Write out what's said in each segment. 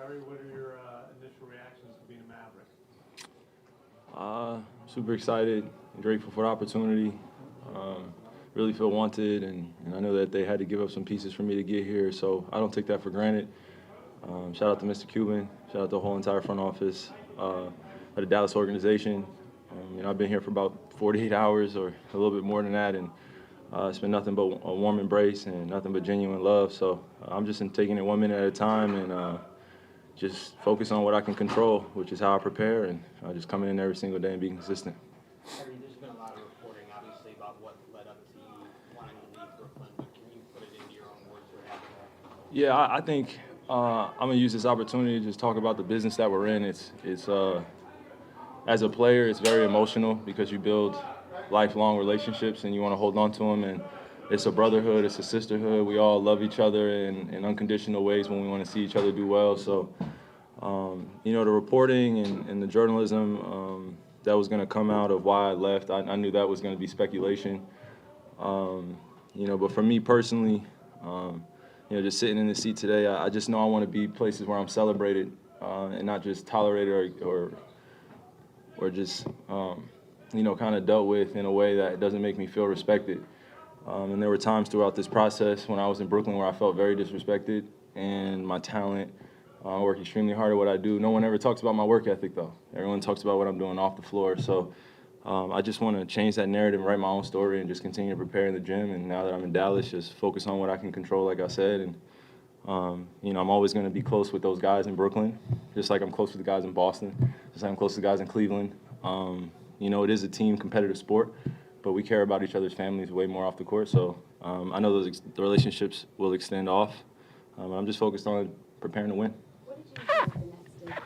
Kyrie, what are your initial reactions to being a Maverick? Super excited and grateful for the opportunity. Really feel wanted, and I know that they had to give up some pieces for me to get here, so I don't take that for granted. Shout out to Mr. Cuban, shout out to the whole entire front office of the Dallas organization. I've been here for about 48 hours or a little bit more than that, and it's been nothing but a warm embrace and nothing but genuine love. So I'm just taking it 1 minute at a time and just focus on what I can control, which is how I prepare, and just coming in every single day and being consistent. Kyrie, there's been a lot of reporting, obviously, about what led up to you wanting to leave Brooklyn, but can you put it into your own words what happened? Yeah, I think I'm gonna use this opportunity to just talk about the business that we're in. It's as a player, it's very emotional because you build lifelong relationships and you want to hold on to them. And it's a brotherhood, it's a sisterhood. We all love each other in unconditional ways when we want to see each other do well. So, the reporting and the journalism that was going to come out of why I left, I knew that was going to be speculation. But for me personally, just sitting in the seat today, I just know I want to be places where I'm celebrated and not just tolerated or just kind of dealt with in a way that doesn't make me feel respected. And there were times throughout this process when I was in Brooklyn where I felt very disrespected, and my talent. I work extremely hard at what I do. No one ever talks about my work ethic, though. Everyone talks about what I'm doing off the floor. So I just want to change that narrative and write my own story and just continue to prepare in the gym. And now that I'm in Dallas, just focus on what I can control, like I said. And I'm always going to be close with those guys in Brooklyn, just like I'm close with the guys in Boston, just like I'm close to the guys in Cleveland. It is a team competitive sport, but we care about each other's families way more off the court. So I know the relationships will extend off. I'm just focused on preparing to win. What did you do the next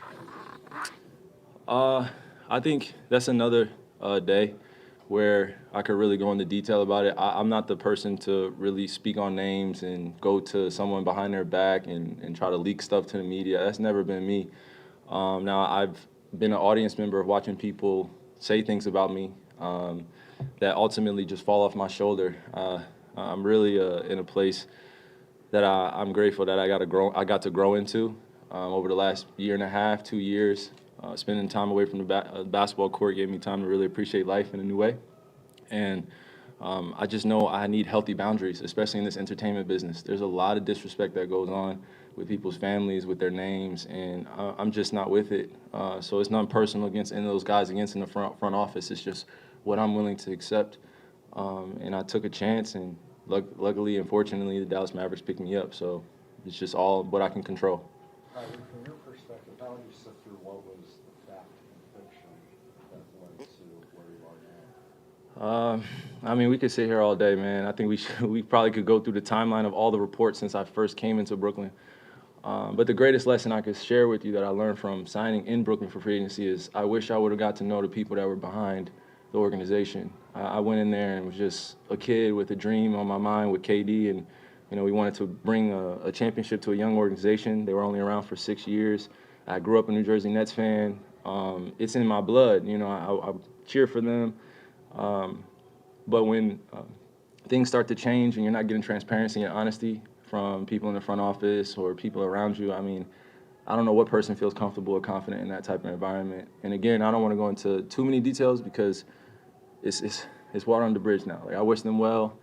day? I think that's another day where I could really go into detail about it. I'm not the person to really speak on names and go to someone behind their back and try to leak stuff to the media. That's never been me. Now, I've been an audience member of watching people say things about me that ultimately just fall off my shoulder. I'm really in a place that I'm grateful that I got to grow into over the last year and a half, 2 years. Spending time away from the basketball court gave me time to really appreciate life in a new way. And I just know I need healthy boundaries, especially in this entertainment business. There's a lot of disrespect that goes on with people's families, with their names, and I'm just not with it. So it's not personal against any of those guys against in the front office. It's just what I'm willing to accept. And I took a chance, and luckily and fortunately, the Dallas Mavericks picked me up. So it's just all what I can control. From your perspective, how would you sift through what was the fact and fiction that led to where you are now? We could sit here all day, man. I think we probably could go through the timeline of all the reports since I first came into Brooklyn. But the greatest lesson I could share with you that I learned from signing in Brooklyn for free agency is I wish I would have got to know the people that were behind the organization. I went in there and was just a kid with a dream on my mind with KD, and we wanted to bring a championship to a young organization. They were only around for 6 years. I grew up a New Jersey Nets fan. It's in my blood. I cheer for them. But when things start to change and you're not getting transparency and honesty from people in the front office or people around you, I don't know what person feels comfortable or confident in that type of environment. And again, I don't want to go into too many details because it's water under the bridge now. Like, I wish them well.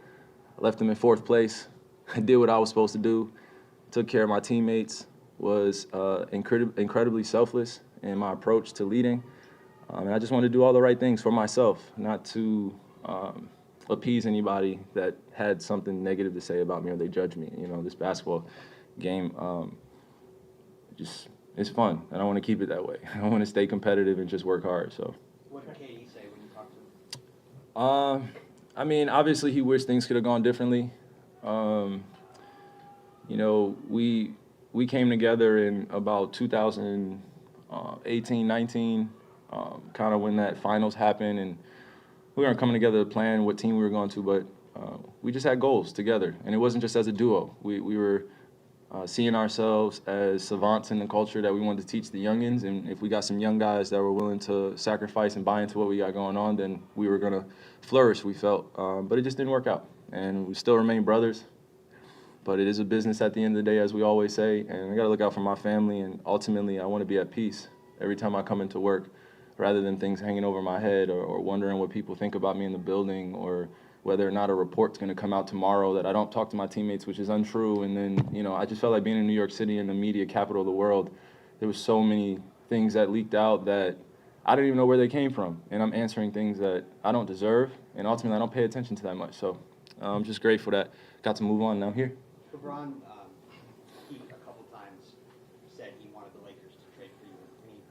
I left them in 4th place. I did what I was supposed to do, took care of my teammates, was incredibly selfless in my approach to leading. And I just wanted to do all the right things for myself, not to appease anybody that had something negative to say about me or they judge me. This basketball game, it's fun, and I want to keep it that way. I want to stay competitive and just work hard. So. What did KD say when you talked to him? Obviously he wished things could have gone differently. We came together in about 2018, 19, kind of when that finals happened, and we weren't coming together to plan what team we were going to, but we just had goals together, and it wasn't just as a duo. We were seeing ourselves as savants in the culture that we wanted to teach the youngins, and if we got some young guys that were willing to sacrifice and buy into what we got going on, then we were going to flourish, we felt. But it just didn't work out, and we still remain brothers. But it is a business at the end of the day, as we always say, and I got to look out for my family, and ultimately I want to be at peace every time I come into work, rather than things hanging over my head or wondering what people think about me in the building, or whether or not a report's going to come out tomorrow that I don't talk to my teammates, which is untrue. And then, you know, I just felt like being in New York City, in the media capital of the world, there was so many things that leaked out that I didn't even know where they came from. And I'm answering things that I don't deserve, and ultimately I don't pay attention to that much. So I'm just grateful that I got to move on, and I'm here. LeBron, he a couple times said he wanted the Lakers to trade for you, and he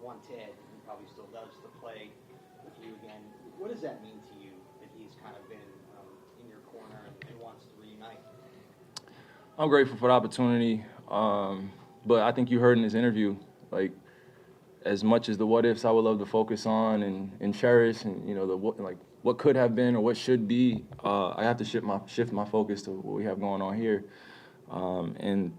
wanted, and probably still does, to play with you again. What does that mean to you that he's kind of been in your corner and wants to reunite? I'm grateful for the opportunity, but I think you heard in this interview, like, as much as the what ifs I would love to focus on and cherish, and you know, what could have been or what should be, I have to shift my focus to what we have going on here, and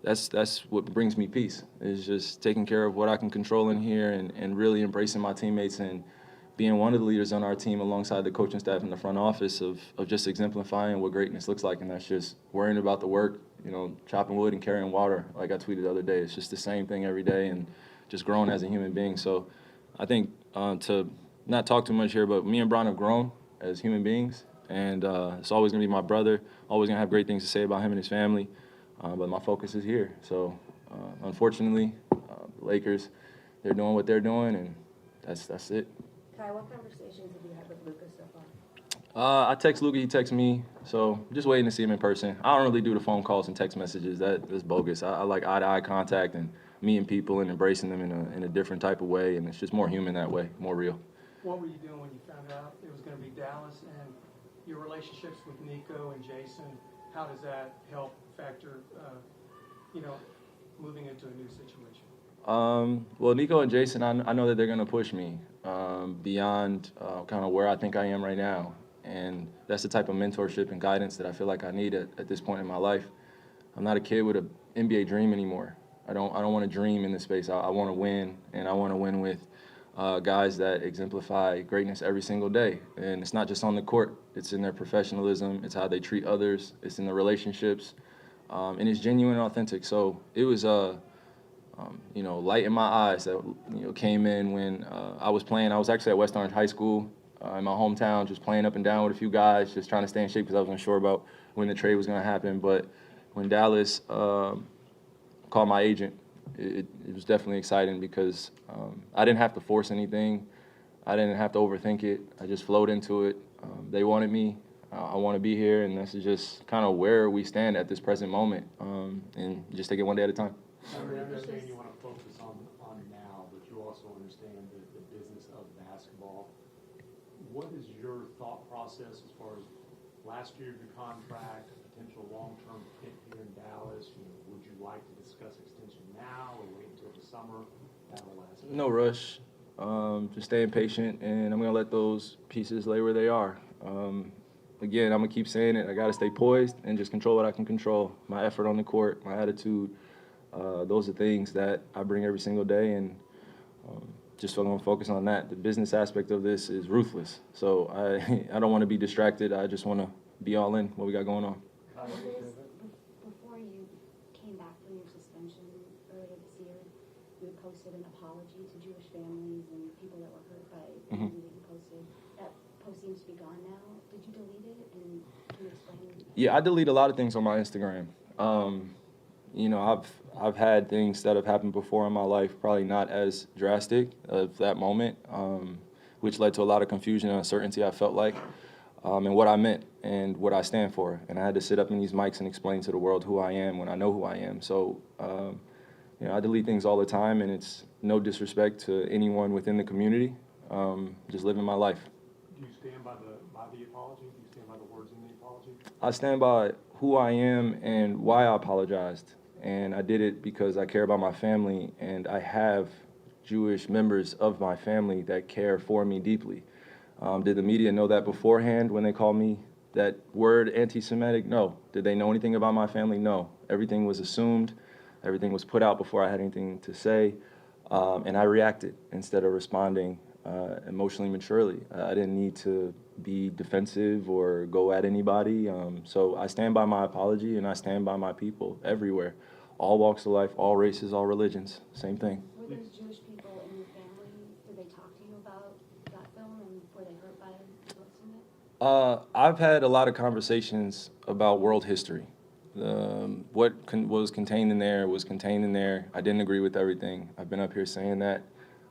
that's what brings me peace, is just taking care of what I can control in here, and really embracing my teammates and being one of the leaders on our team alongside the coaching staff in the front office of just exemplifying what greatness looks like, and that's just worrying about the work, you know, chopping wood and carrying water, like I tweeted the other day. It's just the same thing every day, and just growing as a human being. So I think to not talk too much here, but me and Bron have grown as human beings, and it's always going to be my brother, always going to have great things to say about him and his family, but my focus is here. So unfortunately, the Lakers, they're doing what they're doing, and that's it. Kai, what conversations have you had with Luka so far? I text Luka, he texts me, so just waiting to see him in person. I don't really do the phone calls and text messages. That's bogus. I like eye-to-eye contact and meeting people and embracing them in a different type of way, and it's just more human that way, more real. What were you doing when you found out it was going to be Dallas, and your relationships with Nico and Jason? How does that help factor, moving into a new situation? Well, Nico and Jason, I know that they're going to push me beyond kind of where I think I am right now, and that's the type of mentorship and guidance that I feel like I need at this point in my life. I'm not a kid with an NBA dream anymore. I don't want to dream in this space. I want to win, and I want to win with guys that exemplify greatness every single day. And it's not just on the court. It's in their professionalism. It's how they treat others. It's in the relationships. And it's genuine and authentic. So it was, light in my eyes that, came in when I was playing. I was actually at West Orange High School in my hometown, just playing up and down with a few guys, just trying to stay in shape because I was unsure about when the trade was going to happen. But when Dallas called my agent, it was definitely exciting because I didn't have to force anything. I didn't have to overthink it. I just flowed into it. They wanted me. I want to be here, and this is just kind of where we stand at this present moment, and just take it one day at a time. I understand you want to focus on now, but you also understand the business of basketball. What is your thought process as far as last year of your contract, potential long-term fit here in Dallas? Would you like to discuss extension now or wait until the summer? No rush. Just staying patient, and I'm going to let those pieces lay where they are. Again, I'm going to keep saying it. I got to stay poised and just control what I can control. My effort on the court, my attitude, those are things that I bring every single day, and just so I'm going to focus on that. The business aspect of this is ruthless, so I don't want to be distracted. I just want to be all in what we got going on. Before you came back from your suspension earlier this year, you had posted an apology to Jewish families and people that were hurt by the movie that you posted. That post seems to be gone now. Did you delete it, and can you explain? Yeah, I delete a lot of things on my Instagram. I've had things that have happened before in my life, probably not as drastic of that moment, which led to a lot of confusion and uncertainty, I felt like, and what I meant and what I stand for. And I had to sit up in these mics and explain to the world who I am when I know who I am. So, I delete things all the time, and it's no disrespect to anyone within the community. Just living my life. Do you stand by the apology? Do you stand by the words in the apology? I stand by who I am and why I apologized. And I did it because I care about my family, and I have Jewish members of my family that care for me deeply. Did the media know that beforehand when they called me that word anti-Semitic? No. Did they know anything about my family? No. Everything was assumed. Everything was put out before I had anything to say. And I reacted instead of responding emotionally maturely. I didn't need to be defensive or go at anybody. So I stand by my apology, and I stand by my people everywhere. All walks of life, all races, all religions, same thing. Were those Jewish people in your family, did they talk to you about that film and were they hurt by posting it? I've had a lot of conversations about world history. Was contained in there was contained in there. I didn't agree with everything. I've been up here saying that.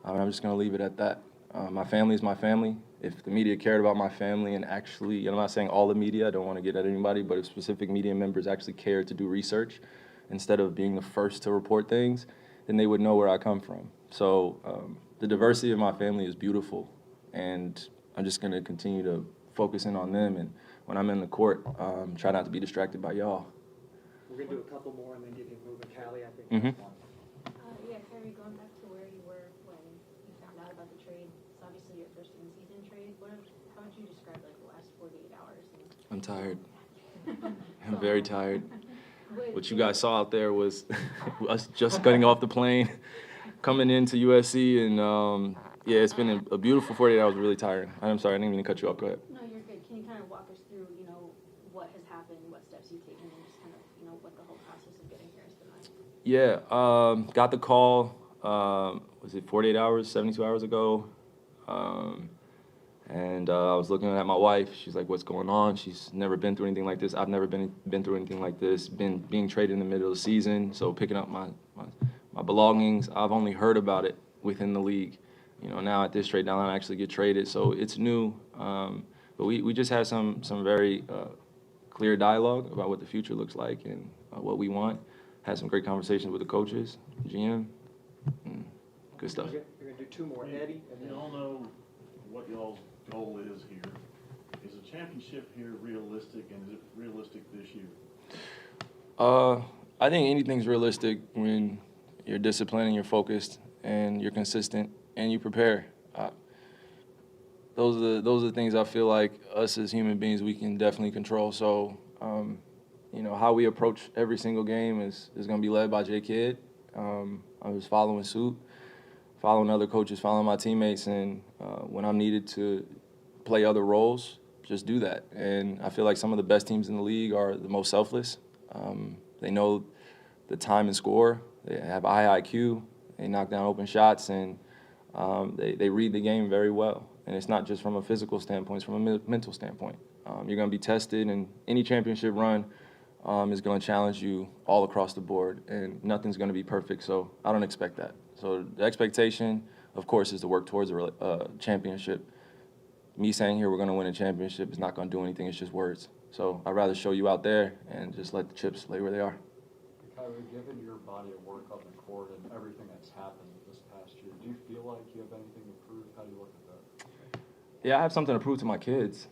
I'm just going to leave it at that. My family is my family. If the media cared about my family and actually, I'm not saying all the media, I don't want to get at anybody, but if specific media members actually cared to do research instead of being the first to report things, then they would know where I come from. So the diversity of my family is beautiful, and I'm just going to continue to focus in on them. And when I'm in the court, try not to be distracted by y'all. We're going to do a couple more and then get you moving, Callie, I think. Mhm. Yeah, Kyrie, going back to where you were when you found out about the trade, it's obviously your first in-season trade. How would you describe like the last 48 hours? I'm tired. I'm very tired. What you guys saw out there was us just getting off the plane, coming into USC, and yeah, it's been a beautiful 48 hours. Really tiring. I'm sorry, I didn't mean to cut you off. Go ahead. No, you're good. Can you kind of walk us through, what has happened, what steps you've taken, and just kind of, what the whole process of getting here has been like? Yeah, got the call, was it 48 hours, 72 hours ago? And I was looking at my wife. She's like, what's going on? She's never been through anything like this. I've never been through anything like this. Being traded in the middle of the season, so picking up my belongings. I've only heard about it within the league. Now at this trade deadline, I actually get traded, so it's new. But we just had some very clear dialogue about what the future looks like and what we want. Had some great conversations with the coaches, GM, and good stuff. You're going to do two more, Eddie, and You then all know what y'all's goal is here. Is a championship here realistic, and is it realistic this year? I think anything's realistic when you're disciplined and you're focused and you're consistent and you prepare. Those are the things I feel like us as human beings we can definitely control. So, how we approach every single game is going to be led by J Kidd. I'm just following suit, following other coaches, following my teammates, and when I'm needed to play other roles, just do that. And I feel like some of the best teams in the league are the most selfless. They know the time and score. They have high IQ. They knock down open shots, and they read the game very well. And it's not just from a physical standpoint, it's from a mental standpoint. You're going to be tested, and any championship run is going to challenge you all across the board, and nothing's going to be perfect, so I don't expect that. So the expectation, of course, is to work towards a championship. Me saying here we're going to win a championship is not going to do anything. It's just words. So I'd rather show you out there and just let the chips lay where they are. Kyrie, given your body of work on the court and everything that's happened this past year, do you feel like you have anything to prove? How do you look at that? Yeah, I have something to prove to my kids.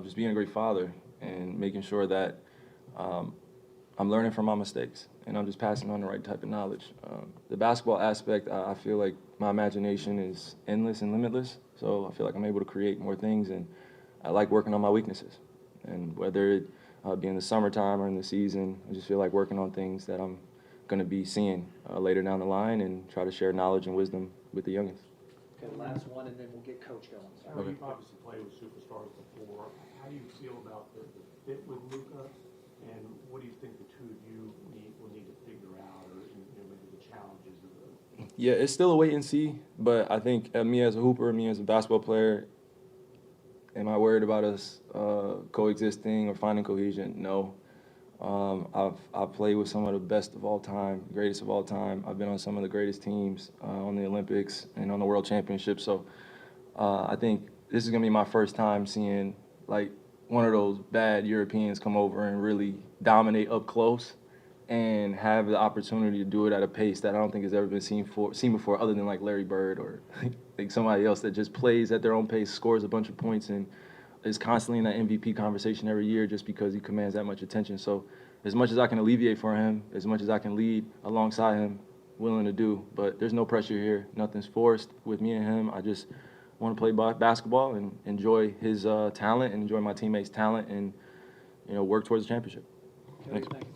Just being a great father and making sure that I'm learning from my mistakes and I'm just passing on the right type of knowledge. The basketball aspect, I feel like my imagination is endless and limitless, so I feel like I'm able to create more things, and I like working on my weaknesses. And whether it be in the summertime or in the season, I just feel like working on things that I'm going to be seeing later down the line and try to share knowledge and wisdom with the youngins. okay, last one, and then we'll get Coach going. I know you've obviously played with superstars before. How do you feel about the fit with Luka, and what do you think the two of you will need to figure out, or maybe the challenges of the? Yeah, it's still a wait and see, but I think me as a hooper, me as a basketball player, am I worried about us coexisting or finding cohesion? No. I've played with some of the best of all time, greatest of all time. I've been on some of the greatest teams on the Olympics and on the World Championships. So I think this is going to be my first time seeing like one of those bad Europeans come over and really dominate up close and have the opportunity to do it at a pace that I don't think has ever been seen before, other than like Larry Bird or like somebody else that just plays at their own pace, scores a bunch of points, and is constantly in that MVP conversation every year just because he commands that much attention. So as much as I can alleviate for him, as much as I can lead alongside him, willing to do. But there's no pressure here. Nothing's forced with me and him. I just want to play basketball and enjoy his talent and enjoy my teammates' talent and work towards the championship. Thanks.